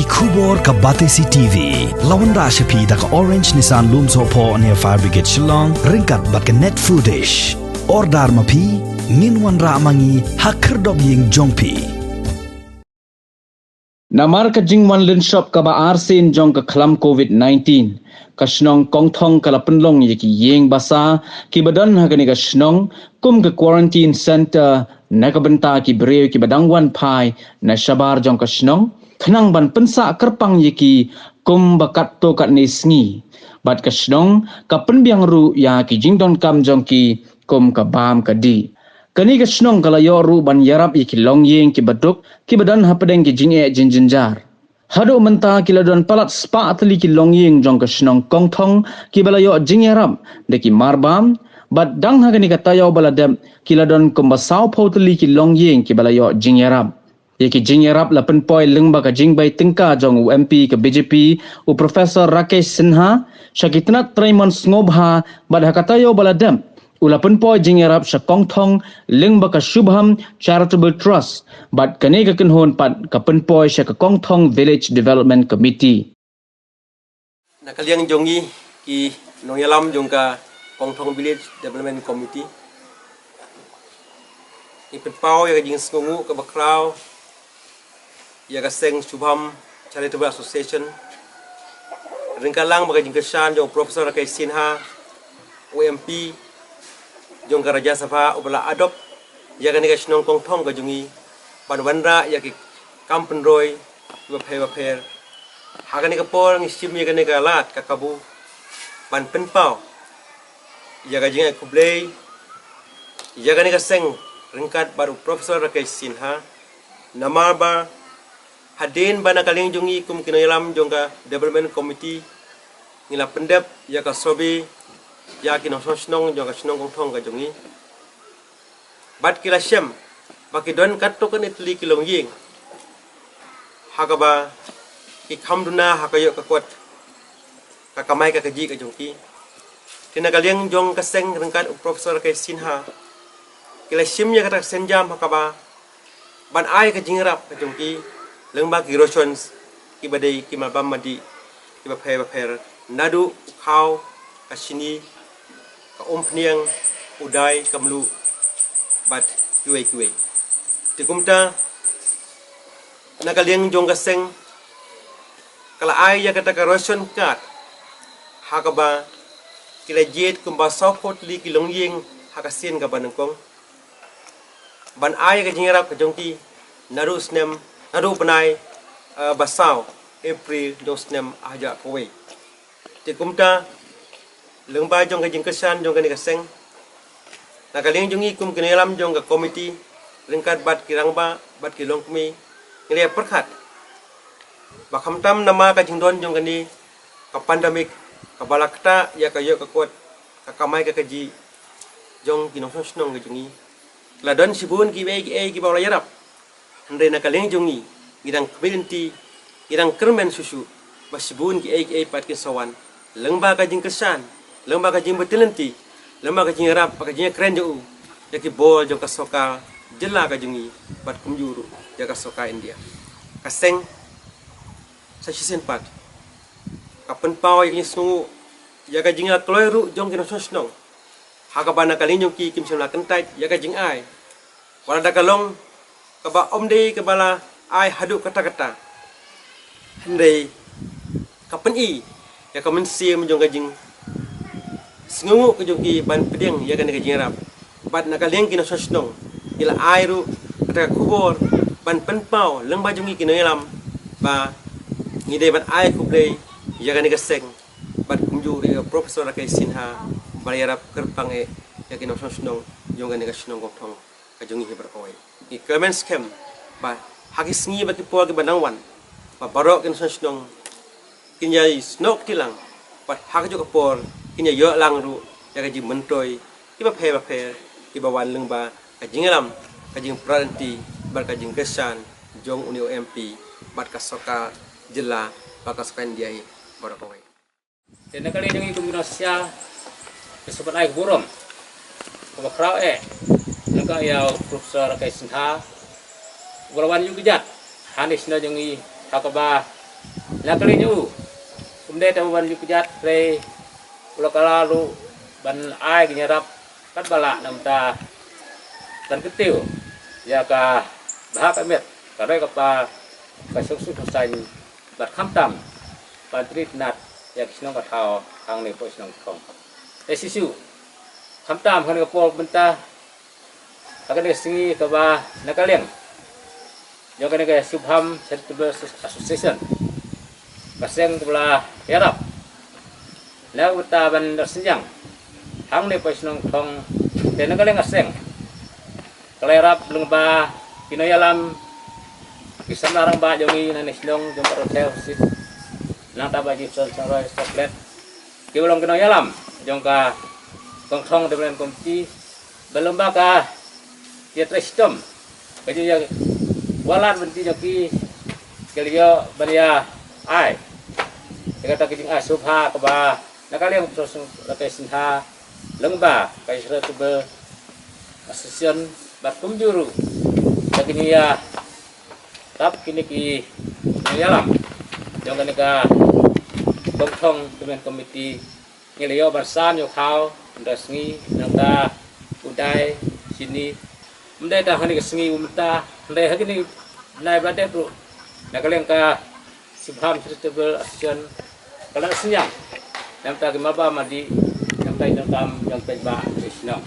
Kubor ka Batesi TV. Lawan Rashapi da ka Orange Nissan Looms Hopo near Fire Brigade Shillong. Ringkat bat ka net footage. Ordar mapi. Minwan ra mangi hakerdog ying jongpi. Namar ka jingwan lin shop ka ba arsin jong ka klam COVID-19. Kasnong kong thong kala penlong yiki yeng basa ki badan hagani kasnong kum ka quarantine center na kabenta ki breu ki badangwan pai na shabar jong kasnong khnang ban pensa kerpang yiki kum bakat to kat nisngi bat kasnong ka penbiang ru ya ki jingdon kam jong ki kum ka bam ka di kani kasnong kala yo ru ban yarap yiki long yeng ki baduk ki badan hapadeng ki jinge jinjinjar hadu menta kiladon palat spa atli ki longying jong ka shnong kong thong ki balayo jingerap de ki marbam bat dang hagani ka tayo baladem kiladon kumbasau photli ki longying ki balayo jingerap ye ki jingerap la pen poi lengba ka jingbai tingka jong UMP ke BJP u Profesor Rakesh Sinha syakitnat Raymond Ngobha bat hakatayo baladem ulapan po jingerap sa kong thong lengba ka Shubham Charitable Trust bat kani ka kinhon pat kapen po sa ka kong thong Village Development Committee. Nakaliang jongi ki nongyalam jong ka kong thong Village Development Committee. Ipen pau ya jing sngungu ka bakraw ya ka seng Shubham Charitable Association. Ringkalang mga jing kesan jong Profesor Rakesh Sinha UMP jong ka Raja Sabha ubala adop ya ka ni ka sinong kong thong ka jongi panwanra ya ki kampen roy waper hakani ka por ng sim ya ka ni ka lat ka kabu pan penpao ya ka jinga kublay ya ka ni ka seng ringkat baru Profesor Rakesh Sinha namarba hadin bana kaling jongi kum kinoyalam jong ka Development Committee ngila pendep ya ka sobi ya ki no snong jong ka snong kong thong ka jongi bat kila syam baki don katto kan itli kilong ying hakaba ki khamduna hakayo ka kwat ka kamai ka kaji ka jongki tina kaliang jong ka seng rengkat Profesor Rakesh Sinha kila syam ya kata senjam hakaba ban ai ka jingrap ka jongki lengba ki roshons ki badai ki mabam madi ki baper nadu khau kasini ka ompniang udai kamlu bat kuwe tikumta nakaliang jong kaseng kala ay ya kata karosion kat hakaba kila jet kumba support li kilongyeng hakasin ka banengkong ban ay ka jingarap ka jongki naru snem naru panai basaw April dos snem aja kuwe tikumta lengba jong ka jingkesan jong ka ni kaseng nakaling jongi kum kinalam jong ka committee ringkat bat kirangba bat kilong kumi ngile perkhat bakam tam nama ka jingdon jong kani ka pandemic ka balakta ya ka yo ka kot ka kamai ka kaji jong kinong snong ka jongi ladon sibun ki be ki bawla yarap hande nakaling jongi gidang community gidang kermen susu basibun ki pat ki sawan lengba ka jingkesan lembah kajing bertalenti, lembah kajing rap, kajing keren jauh, jadi bol jauh kasoka jela kajungi, bat kumjuru, jauh kasoka India, kaseng, sasisen pat, kapan pau yang sungu, jauh kajing akloiru jong kino sosnong, hakabana kalin jong ki kim semla kentai, jauh kajing ai, walada kalong, kaba omde kabala ai haduk kata-kata, hendai, kapan i, ya kamen sim jong kajing sengungu ke jongki ban pedeng ya kan ke jingrap bat nakaleng kina sosnong ila airu kata kubor ban penpau lengba jongi kina yalam ba ngide ban ai kublei ya kan ke seng bat kumju ya Profesor Rakesh Sinha balayarap kerpang ya kina sosnong jong kan ke snong kok thong ka jongi hebar oi ki kemen scam ba hagis ngi ba ki po ke banangwan ba barok kina sosnong kinya snok tilang bat hak jo kapor kinya yo lang ru ya kaji mentoy kiba phe kiba wan lengba kajing alam kajing pranti bar kajing kesan jong uni UMP bat kasoka jela bakasoka India barakawai dan kali ini Indonesia kesobat ai burom bakrau naka ya Profesor Rakesh Sinha golawan yu gejat hanis na jongi hakaba Nakali nyu kumde ta ban yu kujat pre ulo kala lu ban ai nyerap kat bala nam ta dan ketiu ya ka bahak amet kare ka pa ka suksu sain bat khamtam pantrit nat ya kisnong ka thao ang ne po snong thong sisu khamtam kan ka pol benta akan singi ka ba nakaleng yo kan ka subham charitable association kaseng kula yarap la uta ban senjang hang ne po snong thong de nakaleng aseng kalerap lungba pinoyalam kisam larang ba jongi na nislong jong parotel sit nang taba jipson saroy stoplet kiulong kinoyalam jong ka kongthong de blen komti belumba ka yetrestom kaju ya walan benti joki kelio baria ai kata kijing asubha ka ba nakaliang prosong latesinha lengba kaisra tube asosian batum juru kini ya tap kini ki yalam yang kini ka kongthong dengan komiti ngeliyo barsan yo khao ndasngi nangta udai sini mendai ta hani kesengi umta mendai hakini nai blade bro nakaleng ka subham charitable association kala senyang nangta ki maba madi nangta inam yang pejba krisna